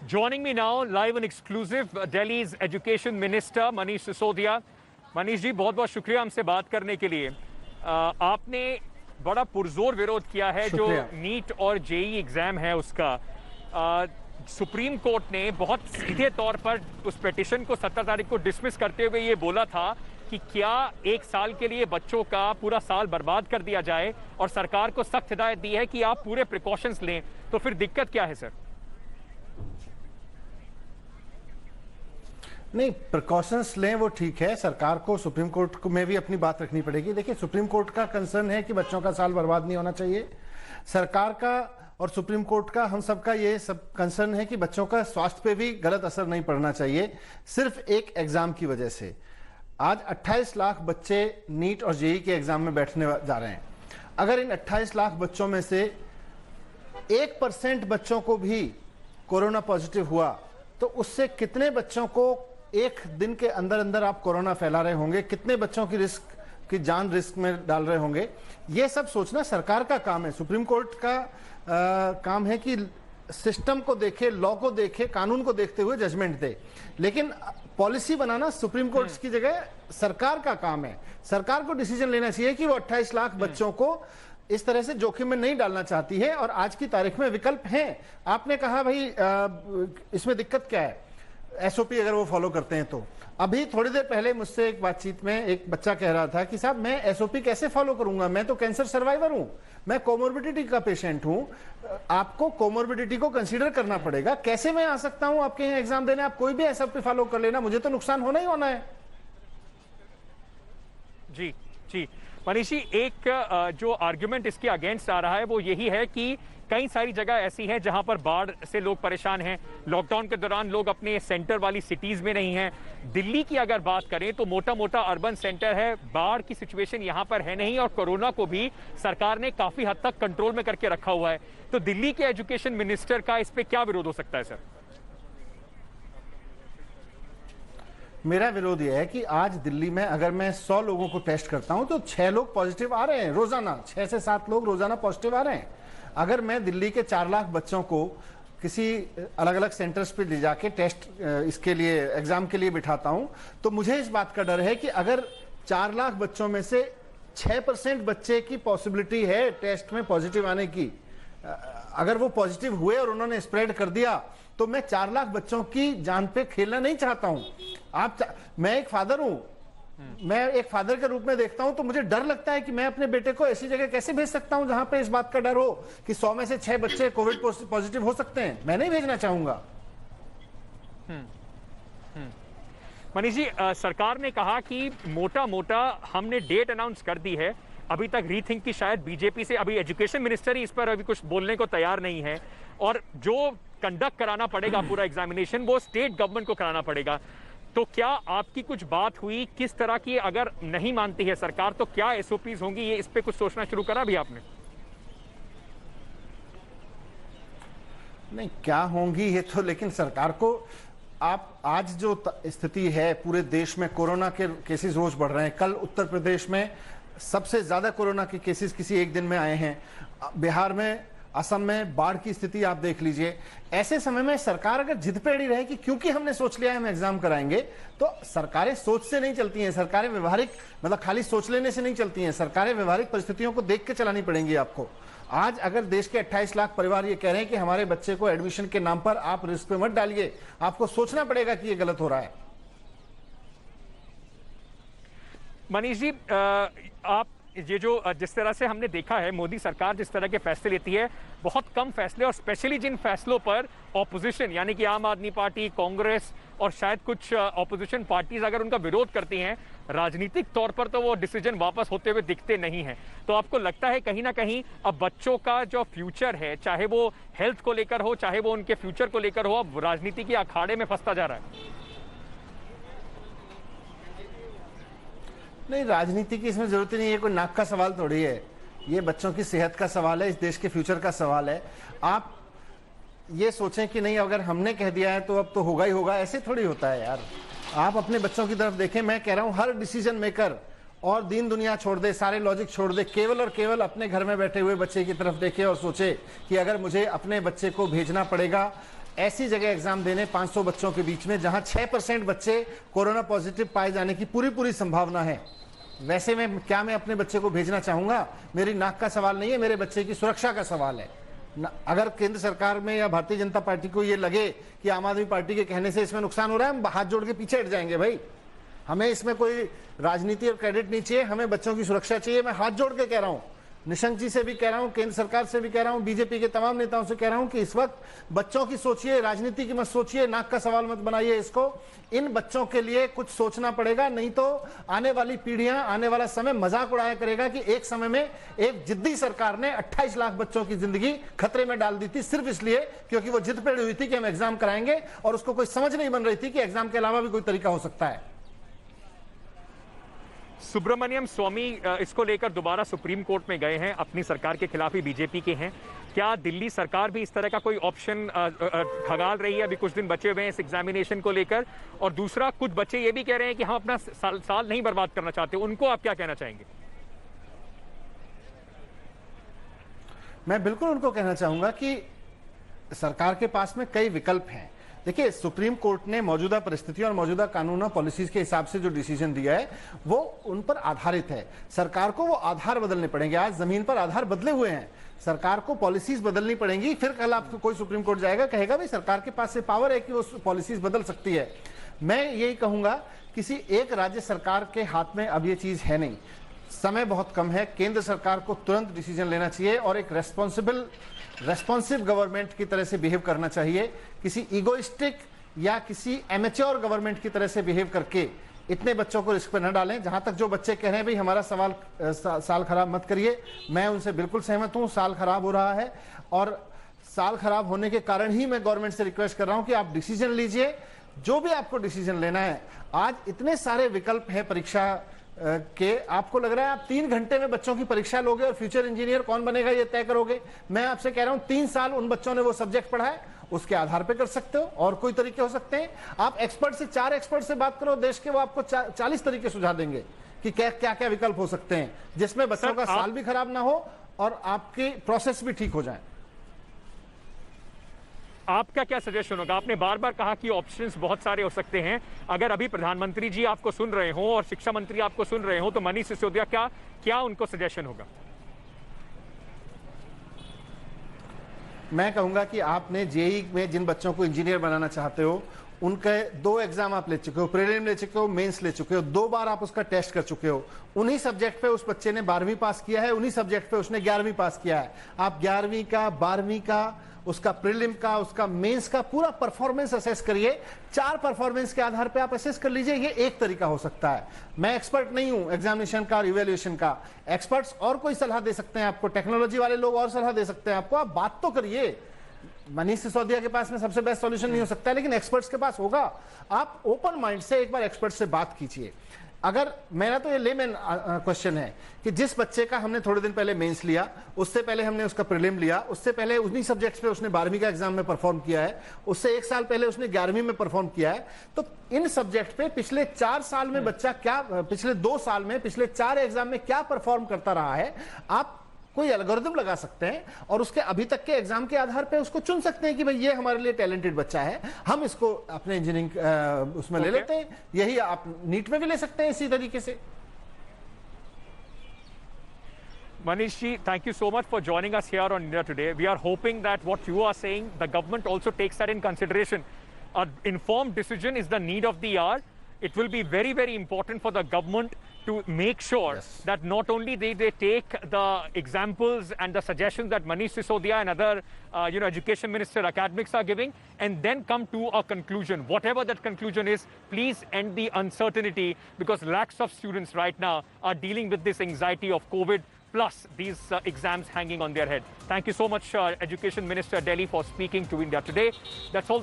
Joining me now, live and exclusive, Delhi's Education Minister Manish Sisodia. Manish ji, बहुत बहुत शुक्रिया हमसे बात करने के लिए। आपने बड़ा पुरजोर विरोध किया है जो नीट और जेई एग्जाम है उसका। सुप्रीम कोर्ट ने बहुत सीधे तौर पर उस पिटीशन को 17 तारीख को डिसमिस करते हुए ये बोला था कि क्या एक साल के लिए बच्चों का पूरा साल बर्बाद कर दिया जाए, और सरकार को सख्त हिदायत दी है कि आप पूरे प्रिकॉशंस लें। तो फिर दिक्कत क्या है सर? नहीं, प्रिकॉशंस लें वो ठीक है। सरकार को सुप्रीम कोर्ट में भी अपनी बात रखनी पड़ेगी। देखिए, सुप्रीम कोर्ट का कंसर्न है कि बच्चों का साल बर्बाद नहीं होना चाहिए। सरकार का और सुप्रीम कोर्ट का, हम सबका ये सब कंसर्न है कि बच्चों का स्वास्थ्य पे भी गलत असर नहीं पड़ना चाहिए सिर्फ एक एग्जाम की वजह से। आज 28 लाख बच्चे नीट और जेई के एग्जाम में बैठने जा रहे हैं। अगर इन 28 लाख बच्चों में से 1% बच्चों को भी कोरोना पॉजिटिव हुआ तो उससे कितने बच्चों को एक दिन के अंदर अंदर आप कोरोना फैला रहे होंगे, कितने बच्चों की जान रिस्क में डाल रहे होंगे। ये सब सोचना सरकार का काम है। सुप्रीम कोर्ट का काम है कि सिस्टम को देखे, लॉ को देखे, कानून को देखते हुए जजमेंट दे। लेकिन पॉलिसी बनाना सुप्रीम कोर्ट की जगह सरकार का काम है। सरकार को डिसीजन लेना चाहिए कि वो 28 लाख बच्चों को इस तरह से जोखिम में नहीं डालना चाहती है, और आज की तारीख में विकल्प हैं। आपने कहा भाई इसमें दिक्कत क्या है, एसओपी अगर वो फॉलो करते हैं तो। अभी थोड़ी देर पहले मुझसे एक बातचीत में एक बच्चा कह रहा था कि साहब मैं एसओपी कैसे फॉलो करूंगा, मैं तो कैंसर सर्वाइवर हूं, मैं कोमोर्बिडिटी का पेशेंट हूं, आपको कोमोर्बिडिटी को कंसीडर करना पड़ेगा। कैसे मैं आ सकता हूं आपके यहाँ एग्जाम देने? आप कोई भी एसओपी फॉलो कर लेना, मुझे तो नुकसान होना ही होना है। जी जी मनीष जी, एक जो आर्ग्यूमेंट इसके अगेंस्ट आ रहा है वो यही है कि कई सारी जगह ऐसी हैं जहां पर बाढ़ से लोग परेशान हैं। लॉकडाउन के दौरान लोग अपने सेंटर वाली सिटीज में नहीं हैं। दिल्ली की अगर बात करें तो मोटा मोटा अर्बन सेंटर है, बाढ़ की सिचुएशन यहां पर है नहीं, और कोरोना को भी सरकार ने काफी हद तक कंट्रोल में करके रखा हुआ है। तो दिल्ली के एजुकेशन मिनिस्टर का इस पे क्या विरोध हो सकता है सर? मेरा विरोध यह है कि आज दिल्ली में अगर मैं 100 लोगों को टेस्ट करता हूं तो 6 लोग पॉजिटिव आ रहे हैं रोजाना। 6 से 7 लोग रोजाना पॉजिटिव आ रहे हैं। अगर मैं दिल्ली के 4 लाख बच्चों को किसी अलग अलग सेंटर्स पे ले जाके टेस्ट इसके लिए एग्जाम के लिए बिठाता हूं तो मुझे इस बात का डर है कि अगर 4 लाख बच्चों में से 6% बच्चे की पॉसिबिलिटी है टेस्ट में पॉजिटिव आने की, अगर वो पॉजिटिव हुए और उन्होंने स्प्रेड कर दिया तो मैं 4 लाख बच्चों की जान पे खेलना नहीं चाहता हूं। मैं एक फादर हूं, मैं एक फादर के रूप में देखता हूं तो मुझे डर लगता है कि मैं अपने बेटे को ऐसी जगह कैसे भेज सकता हूं जहां पे इस बात का डर हो कि 100 में से 6 बच्चे कोविड पॉजिटिव हो सकते हैं। मैं नहीं भेजना चाहूंगा। मनीष जी, सरकार ने कहा कि मोटा मोटा हमने डेट अनाउंस कर दी है। अभी तक रीथिंक की शायद बीजेपी से, अभी एजुकेशन मिनिस्टर ही इस पर अभी कुछ बोलने को तैयार नहीं है, और जो कंडक्ट कराना पड़ेगा पूरा एग्जामिनेशन वो स्टेट गवर्नमेंट को कराना पड़ेगा। तो क्या आपकी कुछ बात हुई किस तरह की, अगर नहीं मानती है सरकार तो क्या एसओपीज होंगी, ये इस पे कुछ सोचना शुरू करा भी आपने? नहीं, क्या होंगी ये तो, लेकिन सरकार को आप आज जो स्थिति है पूरे देश में, कोरोना के केसेस रोज बढ़ रहे हैं। कल उत्तर प्रदेश में सबसे ज्यादा कोरोना के केसेस किसी एक दिन में आए हैं। बिहार में, असम में बाढ़ की स्थिति आप देख लीजिए। ऐसे समय में सरकार अगर जिद पे अड़ी रहे कि क्योंकि हमने सोच लिया है हम एग्जाम कराएंगे, तो सरकारें सोच से नहीं चलती हैं। सरकारें व्यवहारिक, मतलब खाली सोच लेने से नहीं चलती हैं। सरकारें व्यवहारिक परिस्थितियों को देख के चलानी पड़ेंगी आपको। आज अगर देश के 28 लाख परिवार ये कह रहे हैं कि हमारे बच्चे को एडमिशन के नाम पर आप रिस्क पे मत डालिए, आपको सोचना पड़ेगा कि ये गलत हो रहा है। मनीष जी, आप ये जो जिस तरह से हमने देखा है मोदी सरकार जिस तरह के फैसले लेती है, बहुत कम फैसले, और स्पेशली जिन फैसलों पर ऑपोजिशन यानी कि आम आदमी पार्टी, कांग्रेस और शायद कुछ ऑपोजिशन पार्टीज अगर उनका विरोध करती हैं, राजनीतिक तौर पर तो वो डिसीजन वापस होते हुए दिखते नहीं हैं। तो आपको लगता है कहीं ना कहीं अब बच्चों का जो फ्यूचर है, चाहे वो हेल्थ को लेकर हो, चाहे वो उनके फ्यूचर को लेकर हो, अब राजनीति के अखाड़े में फंसता जा रहा है? नहीं, राजनीति की इसमें जरूरत नहीं है। कोई नाक का सवाल थोड़ी है, ये बच्चों की सेहत का सवाल है, इस देश के फ्यूचर का सवाल है। आप ये सोचें कि नहीं अगर हमने कह दिया है तो अब तो होगा ही होगा, ऐसे थोड़ी होता है यार। आप अपने बच्चों की तरफ देखें। मैं कह रहा हूं हर डिसीजन मेकर और दीन दुनिया छोड़ दे, सारे लॉजिक छोड़ दे, केवल और केवल अपने घर में बैठे हुए बच्चे की तरफ देखे और सोचे कि अगर मुझे अपने बच्चे को भेजना पड़ेगा ऐसी जगह एग्जाम देने 500 बच्चों के बीच में जहां 6% बच्चे कोरोना पॉजिटिव पाए जाने की पूरी संभावना है। वैसे में क्या मैं अपने बच्चे को भेजना चाहूंगा? मेरी नाक का सवाल नहीं है, मेरे बच्चे की सुरक्षा का सवाल है। अगर केंद्र सरकार में या भारतीय जनता पार्टी को ये लगे कि आम आदमी पार्टी के कहने से इसमें नुकसान हो रहा है, हम हाथ जोड़ के पीछे हट जाएंगे। भाई, हमें इसमें कोई राजनीति और क्रेडिट नहीं चाहिए, हमें बच्चों की सुरक्षा चाहिए। मैं हाथ जोड़ के कह रहा हूं, निशंक जी से भी कह रहा हूं, केंद्र सरकार से भी कह रहा हूं, बीजेपी के तमाम नेताओं से कह रहा हूं कि इस वक्त बच्चों की सोचिए, राजनीति की मत सोचिए, नाक का सवाल मत बनाइए इसको। इन बच्चों के लिए कुछ सोचना पड़ेगा, नहीं तो आने वाली पीढ़ियां, आने वाला समय मजाक उड़ाया करेगा कि एक समय में एक जिद्दी सरकार ने 28 लाख बच्चों की जिंदगी खतरे में डाल दी थी, सिर्फ इसलिए क्योंकि वो जिद पेड़ हुई थी कि हम एग्जाम कराएंगे, और उसको कोई समझ नहीं बन रही थी कि एग्जाम के अलावा भी कोई तरीका हो सकता है। सुब्रमण्यम स्वामी इसको लेकर दोबारा सुप्रीम कोर्ट में गए हैं, अपनी सरकार के खिलाफ ही बीजेपी के हैं। क्या दिल्ली सरकार भी इस तरह का कोई ऑप्शन खगाल रही है? अभी कुछ दिन बचे हुए हैं इस एग्जामिनेशन को लेकर, और दूसरा, कुछ बच्चे ये भी कह रहे हैं कि हम अपना साल नहीं बर्बाद करना चाहते, उनको आप क्या कहना चाहेंगे? मैं बिल्कुल उनको कहना चाहूंगा कि सरकार के पास में कई विकल्प हैं। देखिए, सुप्रीम कोर्ट ने मौजूदा परिस्थितियों और मौजूदा कानून और पॉलिसीज के हिसाब से जो डिसीजन दिया है वो उन पर आधारित है। सरकार को वो आधार बदलने पड़ेंगे। आज जमीन पर आधार बदले हुए हैं, सरकार को पॉलिसीज बदलनी पड़ेंगी। फिर कल आपको कोई सुप्रीम कोर्ट जाएगा, कहेगा भाई सरकार के पास से पावर है कि वो पॉलिसीज बदल सकती है। मैं यही कहूंगा, किसी एक राज्य सरकार के हाथ में अब ये चीज है नहीं, समय बहुत कम है। केंद्र सरकार को तुरंत डिसीजन लेना चाहिए और एक रेस्पॉन्सिव गवर्नमेंट की तरह से बिहेव करना चाहिए। किसी ईगोइस्टिक या किसी एमेच्योर गवर्नमेंट की तरह से बिहेव करके इतने बच्चों को रिस्क पर न डालें। जहां तक जो बच्चे कह रहे हैं भाई हमारा साल खराब मत करिए, मैं उनसे बिल्कुल सहमत हूं। साल खराब हो रहा है और साल खराब होने के कारण ही मैं गवर्नमेंट से रिक्वेस्ट कर रहा हूं कि आप डिसीजन लीजिए, जो भी आपको डिसीजन लेना है। आज इतने सारे विकल्प है परीक्षा के, आपको लग रहा है आप 3 घंटे में बच्चों की परीक्षा लोगे और फ्यूचर इंजीनियर कौन बनेगा ये तय करोगे। मैं आपसे कह रहा हूं 3 साल उन बच्चों ने वो सब्जेक्ट पढ़ा है, उसके आधार पे कर सकते हो। और कोई तरीके हो सकते हैं, आप एक्सपर्ट से 4 एक्सपर्ट से बात करो देश के, वो आपको 40 तरीके सुझा देंगे कि क्या क्या विकल्प हो सकते हैं जिसमें बच्चों का साल भी खराब ना हो और आपकी प्रोसेस भी ठीक हो जाए। आपका क्या सजेशन होगा? आपने बार बार कहा कि ऑप्शंस बहुत सारे हो सकते हैं। अगर अभी प्रधानमंत्री जी आपको सुन रहे हो और शिक्षा मंत्री आपको सुन रहे हो, तो मनीष सिसोदिया क्या उनको सजेशन होगा? मैं कहूंगा कि आपने जेईई में जिन बच्चों को इंजीनियर बनाना चाहते हो, उनके 2 एग्जाम आप ले चुके हो, प्रीलिम ले चुके हो, मेंस ले चुके हो, 2 बार आप उसका टेस्ट कर चुके हो। उन्हीं सब्जेक्ट पे उस बच्चे ने 12वीं पास किया है, उन्हीं सब्जेक्ट पे उसने 11वीं पास किया है। आप 11वीं का, 12वीं का, उसका प्रीलिम का, उसका मेंस का पूरा परफॉर्मेंस असेस करिए। 4 परफॉर्मेंस के आधार पे आप असेस कर लीजिए। ये एक तरीका हो सकता है। मैं एक्सपर्ट नहीं हूं एग्जामिनेशन का और इवैल्यूएशन का, एक्सपर्ट्स और कोई सलाह दे सकते हैं आपको, टेक्नोलॉजी वाले लोग और सलाह दे सकते हैं आपको। आप बात तो करिए। मनीष सिसोदिया के पास में सबसे बेस्ट सॉल्यूशन नहीं हो सकता है, लेकिन एक्सपर्ट्स के पास होगा। आप ओपन माइंड से एक बार एक्सपर्ट से बात कीजिए। अगर मेरा तो ये लेमैन क्वेश्चन है कि जिस बच्चे का हमने थोड़े दिन पहले मेंस लिया, उससे पहले हमने उसका प्रीलिम लिया, उससे पहले उन्हीं सब्जेक्ट्स पे उसने 12वीं का एग्जाम में परफॉर्म किया है, उससे 1 साल पहले उसने 11वीं में परफॉर्म किया है, तो इन सब्जेक्ट पे पिछले 4 साल में बच्चा क्या, पिछले 2 साल में, पिछले 4 एग्जाम में क्या परफॉर्म करता रहा है, आप कोई एल्गोरिथम लगा सकते हैं और उसके अभी तक के एग्जाम के आधार पे उसको चुन सकते हैं कि भाई ये हमारे लिए टैलेंटेड बच्चा है, हम इसको अपने इंजीनियरिंग उसमें ले लेते हैं। यही आप नीट में भी ले सकते हैं इसी तरीके से। Manish ji, thank you so much for joining us here on India Today. We are hoping that what you are saying, the government also takes that in consideration. An informed decision is the need of the hour. It will be very, very important for the government to make sure that not only they take the examples and the suggestions that Manish Sisodia and other education minister academics are giving, and then come to a conclusion. Whatever that conclusion is, please end the uncertainty, because lakhs of students right now are dealing with this anxiety of COVID plus these exams hanging on their head. Thank you so much, Education Minister Delhi, for speaking to India Today. That's all.